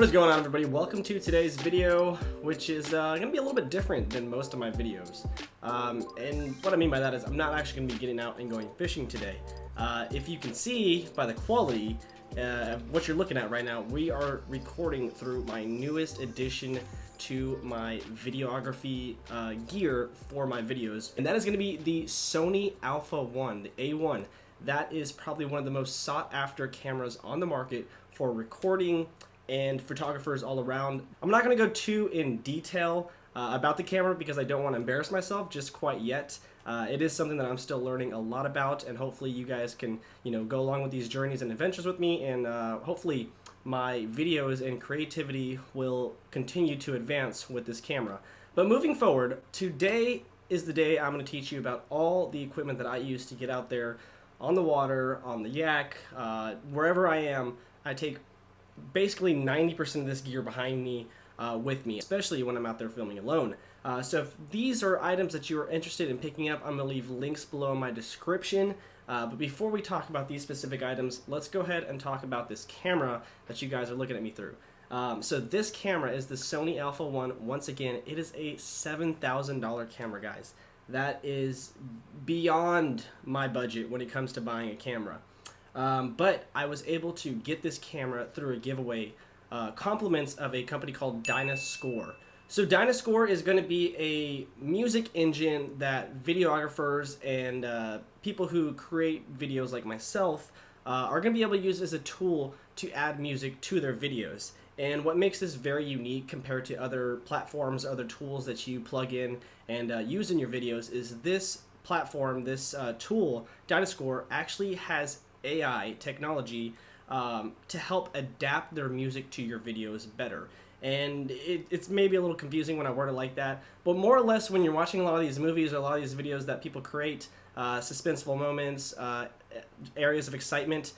What is going on, everybody? Welcome to today's video, which is going to be a little bit different than most of my videos. And what I mean by that is I'm not actually going to be getting out and going fishing today. If you can see by the quality of what you're looking at right now, we are recording through my newest addition to my videography gear for my videos. And that is going to be the Sony Alpha 1, the A1. That is probably one of the most sought after cameras on the market for recording and photographers all around. I'm not going to go too in detail about the camera because I don't want to embarrass myself just quite yet. It is something that I'm still learning a lot about, and hopefully you guys can, go along with these journeys and adventures with me, and hopefully my videos and creativity will continue to advance with this camera. But moving forward, today is the day I'm going to teach you about all the equipment that I use to get out there on the water, on the yak, wherever I am. I take basically 90% of this gear behind me with me, especially when I'm out there filming alone. So if these are items that you are interested in picking up, I'm going to leave links below in my description. But before we talk about these specific items, let's go ahead and talk about this camera that you guys are looking at me through. So this camera is the Sony Alpha 1. Once again, it is a $7,000 camera, guys. That is beyond my budget when it comes to buying a camera. But I was able to get this camera through a giveaway, compliments of a company called Dynoscore. So Dynoscore is going to be a music engine that videographers and people who create videos like myself are going to be able to use as a tool to add music to their videos. And what makes this very unique compared to other platforms, other tools that you plug in and use in your videos is this platform, this tool, Dynoscore, actually has AI technology to help adapt their music to your videos better. And it's maybe a little confusing when I word it like that, but more or less when you're watching a lot of these movies or a lot of these videos that people create, suspenseful moments, areas of excitement,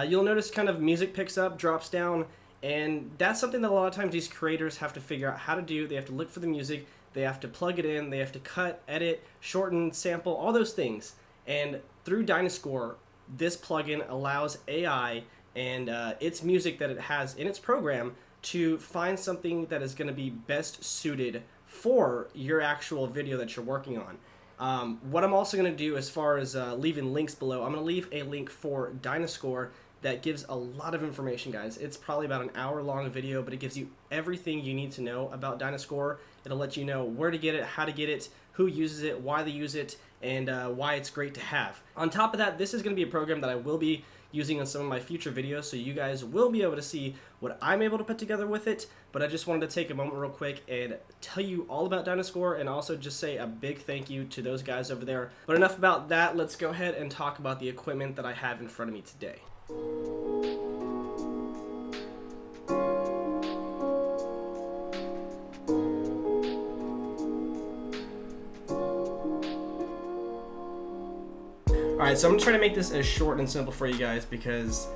you'll notice kind of music picks up, drops down, and that's something that a lot of times these creators have to figure out how to do. They have to look for the music, they have to plug it in, they have to cut, edit, shorten, sample, all those things. And through Dynoscore, this plugin allows AI and its music that it has in its program to find something that is going to be best suited for your actual video that you're working on. What I'm also going to do as far as leaving links below, I'm going to leave a link for Dynoscore that gives a lot of information, guys. It's probably about an hour-long video, but it gives you everything you need to know about Dynoscore. It'll let you know where to get it, how to get it, who uses it, why they use it, and why it's great to have. On top of that, this is going to be a program that I will be using in some of my future videos, so you guys will be able to see what I'm able to put together with it. But I just wanted to take a moment real quick and tell you all about Dynoscore, and also just say a big thank you to those guys over there. But enough about that, let's go ahead and talk about the equipment that I have in front of me today. Alright, so I'm going to try to make this as short and simple for you guys because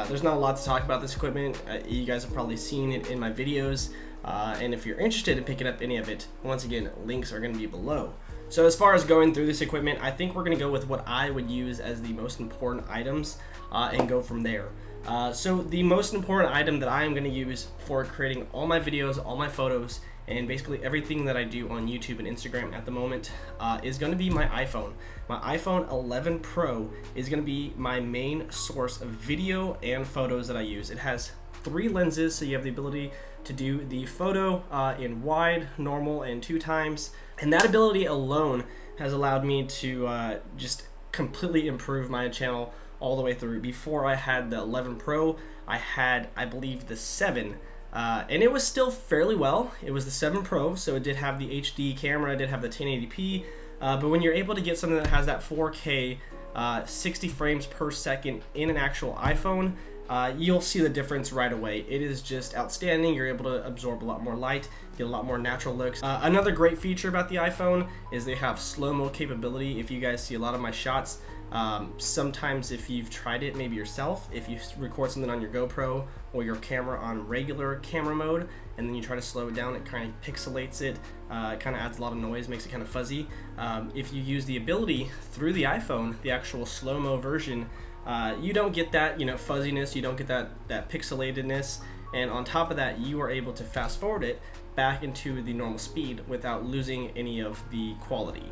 there's not a lot to talk about this equipment. You guys have probably seen it in my videos, and if you're interested in picking up any of it, once again, links are going to be below. So as far as going through this equipment, I think we're going to go with what I would use as the most important items and go from there. So the most important item that I am going to use for creating all my videos, all my photos, and basically everything that I do on YouTube and Instagram at the moment is going to be my iPhone. My iPhone 11 Pro is going to be my main source of video and photos that I use. It has 3 lenses, so you have the ability to do the photo in wide, normal, and 2 times. And that ability alone has allowed me to just completely improve my channel all the way through. Before I had the 11 Pro, I had, I believe, the 7. And it was still fairly well. It was the 7 Pro, so it did have the HD camera, it did have the 1080p, but when you're able to get something that has that 4K 60 frames per second in an actual iPhone, you'll see the difference right away. It is just outstanding. You're able to absorb a lot more light, get a lot more natural looks. Another great feature about the iPhone is they have slow-mo capability. If you guys see a lot of my shots, sometimes if you've tried it maybe yourself, if you record something on your GoPro or your camera on regular camera mode and then you try to slow it down, it kind of pixelates it, it kind of adds a lot of noise, makes it kind of fuzzy. If you use the ability through the iPhone, the actual slow-mo version, you don't get that fuzziness, you don't get that pixelatedness, and on top of that, you are able to fast forward it back into the normal speed without losing any of the quality.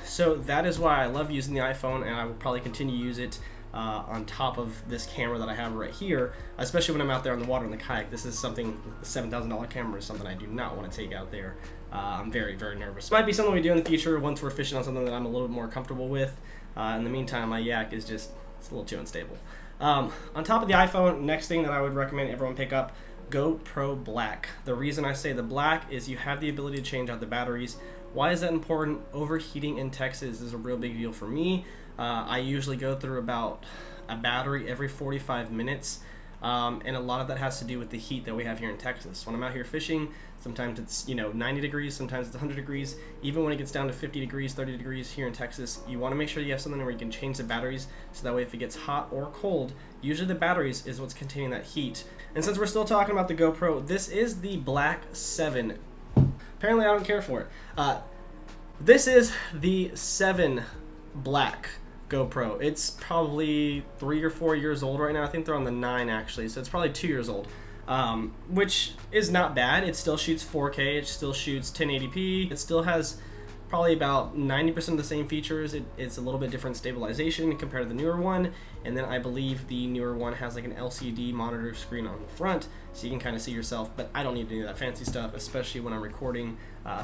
So that is why I love using the iPhone, and I will probably continue to use it on top of this camera that I have right here, especially when I'm out there on the water in the kayak. This is something, the $7,000 camera is something I do not want to take out there. I'm very, very nervous. Might be something we do in the future once we're fishing on something that I'm a little bit more comfortable with. In the meantime, my yak is just, it's a little too unstable. On top of the iPhone, next thing that I would recommend everyone pick up, GoPro Black. The reason I say the black is you have the ability to change out the batteries. Why is that important? Overheating in Texas is a real big deal for me. I usually go through about a battery every 45 minutes, and a lot of that has to do with the heat that we have here in Texas. When I'm out here fishing, sometimes it's 90 degrees, sometimes it's 100 degrees. Even when it gets down to 50 degrees, 30 degrees here in Texas, you want to make sure you have something where you can change the batteries, so that way if it gets hot or cold, usually the batteries is what's containing that heat. And since we're still talking about the GoPro, this is the Black 7. Apparently I don't care for it. This is the 7 Black GoPro. It's probably 3 or 4 years old right now. I think they're on the 9 actually, so it's probably 2 years old, which is not bad. It still shoots 4K, it still shoots 1080p, it still has probably about 90% of the same features. It's a little bit different stabilization compared to the newer one, and then I believe the newer one has like an LCD monitor screen on the front, so you can kind of see yourself, but I don't need any of that fancy stuff, especially when I'm recording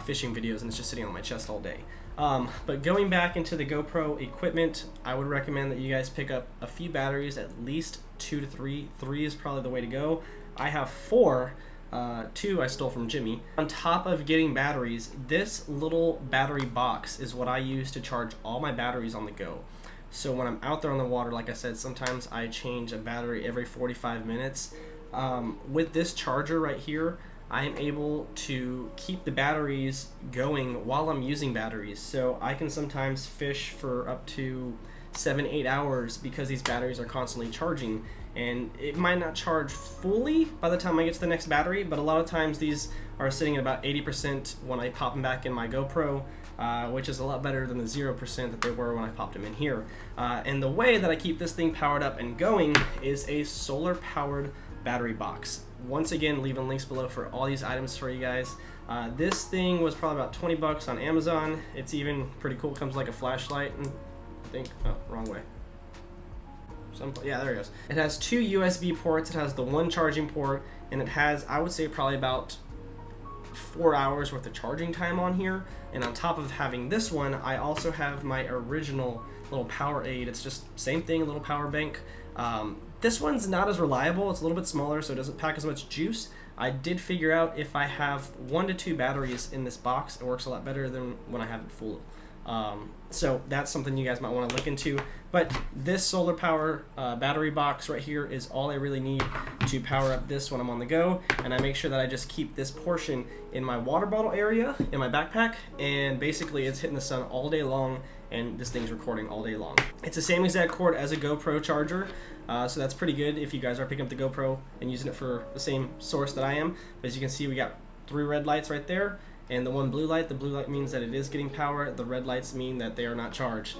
fishing videos and it's just sitting on my chest all day. But going back into the GoPro equipment, I would recommend that you guys pick up a few batteries, at least 2 to 3. 3 is probably the way to go. I have 4. 2 I stole from Jimmy. On top of getting batteries, this little battery box is what I use to charge all my batteries on the go. So when I'm out there on the water, like I said, sometimes I change a battery every 45 minutes. With this charger right here, I am able to keep the batteries going while I'm using batteries. So I can sometimes fish for up to 7-8 hours because these batteries are constantly charging. And it might not charge fully by the time I get to the next battery, but a lot of times these are sitting at about 80% when I pop them back in my GoPro, which is a lot better than the 0% that they were when I popped them in here. And the way that I keep this thing powered up and going is a solar powered battery box. Once again, leaving links below for all these items for you guys. This thing was probably about 20 bucks on Amazon. It's even pretty cool. It comes like a flashlight, and I think, oh, wrong way. Yeah, there it goes. It has 2 USB ports, it has the 1 charging port, and it has, I would say, probably about 4 hours worth of charging time on here. And on top of having this one, I also have my original little power aid. It's just same thing, a little power bank. This one's not as reliable. It's a little bit smaller, so it doesn't pack as much juice. I did figure out if I have 1 to 2 batteries in this box, it works a lot better than when I have it full. So that's something you guys might want to look into. But this solar power battery box right here is all I really need to power up this when I'm on the go. And I make sure that I just keep this portion in my water bottle area in my backpack, and basically it's hitting the sun all day long, and this thing's recording all day long. It's the same exact cord as a GoPro charger, so that's pretty good if you guys are picking up the GoPro and using it for the same source that I am. But as you can see, we got 3 red lights right there, and the 1 blue light. The blue light means that it is getting power. The red lights mean that they are not charged.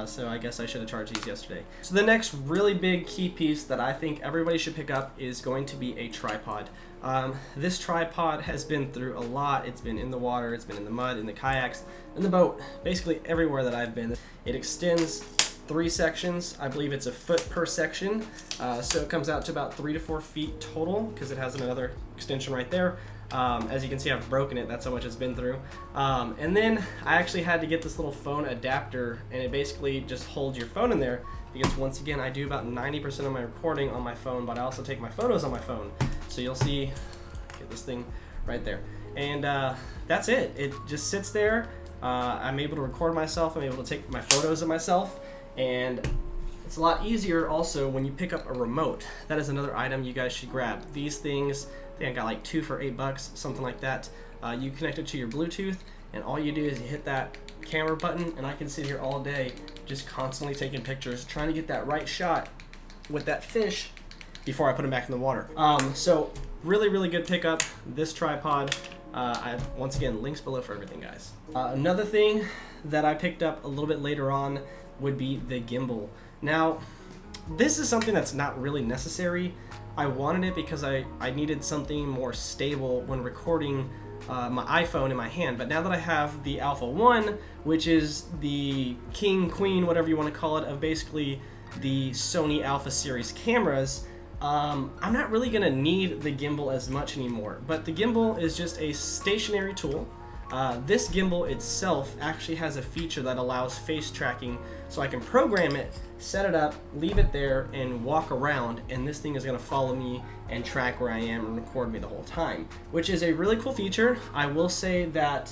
So I guess I should have charged these yesterday. So the next really big key piece that I think everybody should pick up is going to be a tripod. This tripod has been through a lot. It's been in the water, it's been in the mud, in the kayaks, in the boat, basically everywhere that I've been. It extends 3 sections. I believe it's a foot per section. So it comes out to about 3 to 4 feet total because it has another extension right there. As you can see, I've broken it. That's how much it's been through. And then I actually had to get this little phone adapter, and it basically just holds your phone in there because, once again, I do about 90% of my recording on my phone, but I also take my photos on my phone. So you'll see, get this thing right there. And that's it. It just sits there. I'm able to record myself. I'm able to take my photos of myself. And it's a lot easier also when you pick up a remote. That is another item you guys should grab. These things, I think I got like 2 for $8, something like that. You connect it to your Bluetooth, and all you do is you hit that camera button, and I can sit here all day just constantly taking pictures, trying to get that right shot with that fish before I put him back in the water. So really, really good pickup, this tripod. Once again, links below for everything, guys. Another thing that I picked up a little bit later on would be the gimbal. Now, This is something that's not really necessary. I wanted it because I needed something more stable when recording my iPhone in my hand. But now that I have the Alpha 1, which is the king, queen, whatever you want to call it, of basically the Sony Alpha series cameras, I'm not really going to need the gimbal as much anymore. But the gimbal is just a stationary tool. This gimbal itself actually has a feature that allows face tracking, so I can program it, set it up, leave it there, and walk around, and this thing is going to follow me and track where I am and record me the whole time, which is a really cool feature. I will say that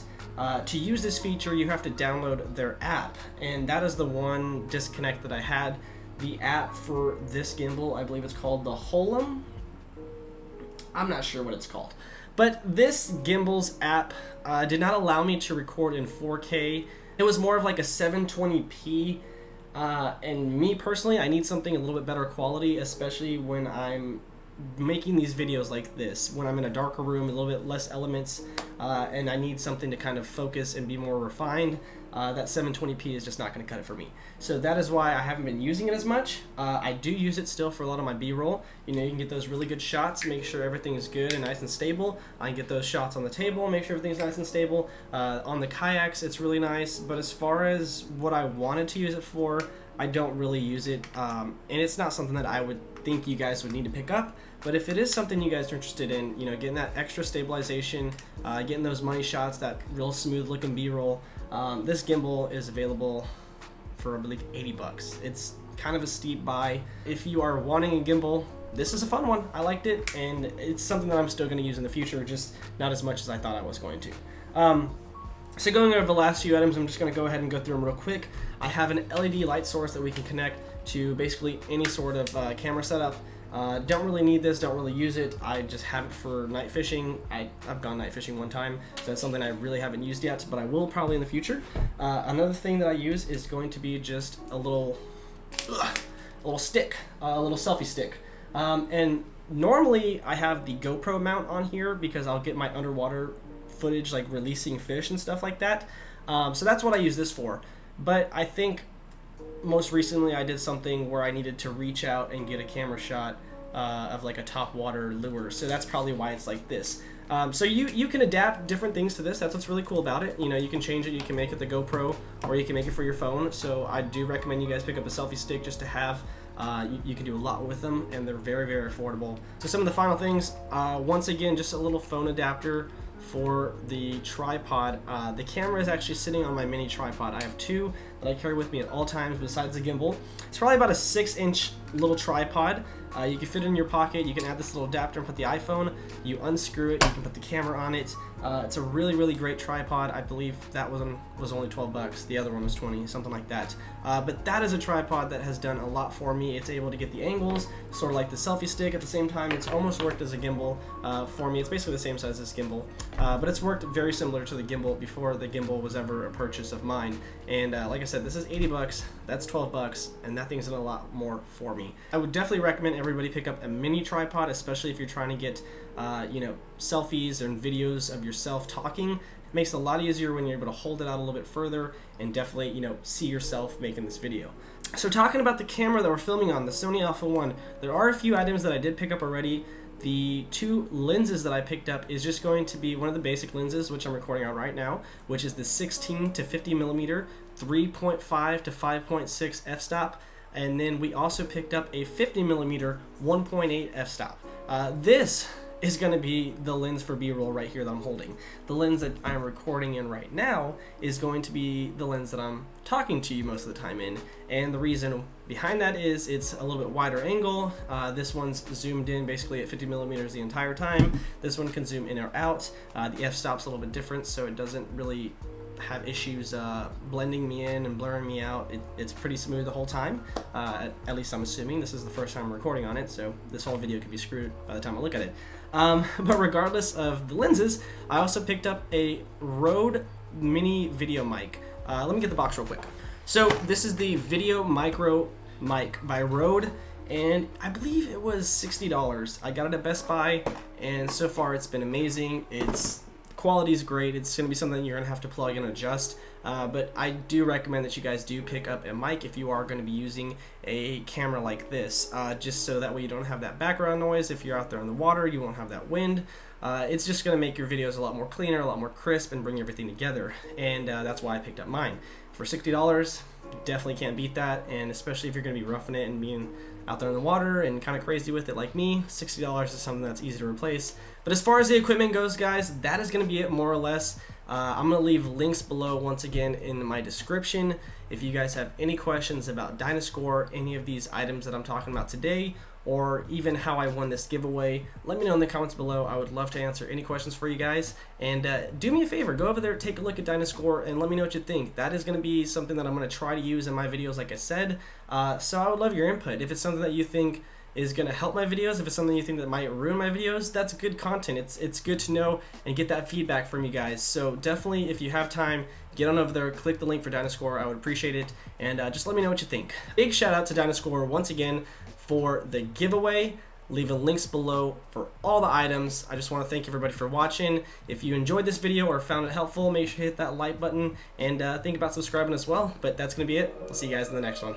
to use this feature, you have to download their app, and that is the one disconnect that I had. The app for this gimbal, I believe it's called the Holum. I'm not sure what it's called. But this gimbal's app did not allow me to record in 4K. It was more of like a 720p. And me personally, I need something a little bit better quality, especially when I'm making these videos like this, when I'm in a darker room, a little bit less elements, and I need something to kind of focus and be more refined. That 720p is just not going to cut it for me. So that is why I haven't been using it as much. I do use it still for a lot of my B-roll. You know, you can get those really good shots, make sure everything is good and nice and stable. I can get those shots on the table, make sure everything's nice and stable. On the kayaks, it's really nice. But as far as what I wanted to use it for, I don't really use it. And it's not something that I would think you guys would need to pick up. But if it is something you guys are interested in, you know, getting that extra stabilization, getting those money shots, that real smooth looking B-roll, this gimbal is available for, I believe, 80 bucks. It's kind of a steep buy. If you are wanting a gimbal, this is a fun one. I liked it, and it's something that I'm still going to use in the future, just not as much as I thought I was going to. So going over the last few items, I'm just going to go ahead and go through them real quick. I have an LED light source that we can connect to basically any sort of camera setup. Don't really need this, don't really use it. I just have it for night fishing. I've gone night fishing one time, so that's something I really haven't used yet, but I will probably in the future. Another thing that I use is going to be just a little stick, a little selfie stick. And normally I have the GoPro mount on here because I'll get my underwater footage, like releasing fish and stuff like that. So that's what I use this for. But I think most recently I did something where I needed to reach out and get a camera shot of like a top water lure, so that's probably why it's like this. So you can adapt different things to this. That's what's really cool about it. You know, you can change it, you can make it the GoPro, or you can make it for your phone. So I do recommend you guys pick up a selfie stick just to have. You can do a lot with them, and they're very, very affordable. So some of the final things, once again, just a little phone adapter for the tripod. The camera is actually sitting on my mini tripod. I have two that I carry with me at all times besides the gimbal. It's probably about a 6-inch little tripod. You can fit it in your pocket. You can add this little adapter and put the iPhone. You unscrew it, you can put the camera on it. It's a really, really great tripod. I believe that one was only 12 bucks. The other one was 20, something like that. But that is a tripod that has done a lot for me. It's able to get the angles, sort of like the selfie stick. At the same time, it's almost worked as a gimbal for me. It's basically the same size as this gimbal, but it's worked very similar to the gimbal before the gimbal was ever a purchase of mine. And like I said, this is 80 bucks, that's 12 bucks, and that thing's done a lot more for me. I would definitely recommend everybody pick up a mini tripod, especially if you're trying to get you know, selfies and videos of yourself talking. It makes it a lot easier when you're able to hold it out a little bit further and definitely, you know, see yourself making this video. So talking about the camera that we're filming on, the Sony Alpha 1, there are a few items that I did pick up already. The two lenses that I picked up is just going to be one of the basic lenses, which I'm recording on right now, which is the 16 to 50 millimeter, 3.5 to 5.6 f-stop. And then we also picked up a 50 millimeter 1.8 f-stop. This is going to be the lens for B-roll right here that I'm holding. The lens that I'm recording in right now is going to be the lens that I'm talking to you most of the time in, and the reason behind that is it's a little bit wider angle. This one's zoomed in basically at 50 millimeters the entire time. This one can zoom in or out. The f-stop's a little bit different, so it doesn't really have issues blending me in and blurring me out. It's pretty smooth the whole time, at least I'm assuming. This is the first time I'm recording on it, so this whole video could be screwed by the time I look at it. But regardless of the lenses, I also picked up a Rode mini video mic. Let me get the box real quick. So this is the Video Micro mic by Rode, and I believe it was $60. I got it at Best Buy, and so far it's been amazing. quality is great. It's going to be something you're going to have to plug and adjust. But I do recommend that you guys do pick up a mic if you are going to be using a camera like this, just so that way you don't have that background noise. If you're out there in the water, you won't have that wind. It's just going to make your videos a lot more cleaner, a lot more crisp, and bring everything together. And that's why I picked up mine. For $60, definitely can't beat that, and especially if you're going to be roughing it and being out there in the water and kind of crazy with it like me, $60 is something that's easy to replace. But as far as the equipment goes, guys, that is going to be it more or less. I'm going to leave links below once again in my description. If you guys have any questions about Dynoscore, any of these items that I'm talking about today, or even how I won this giveaway, let me know in the comments below. I would love to answer any questions for you guys. And do me a favor, go over there, take a look at Dynoscore, and let me know what you think. That is going to be something that I'm going to try to use in my videos, like I said. So I would love your input. If it's something that you think is going to help my videos, if it's something you think that might ruin my videos, that's good content. It's good to know and get that feedback from you guys. So definitely, if you have time, get on over there, click the link for Dynoscore. I would appreciate it, and just let me know what you think. Big shout out to Dynoscore once again for the giveaway. Leaving links below for all the items. I just want to thank everybody for watching. If you enjoyed this video or found it helpful, make sure you hit that like button and think about subscribing as well. But that's going to be it. I'll see you guys in the next one.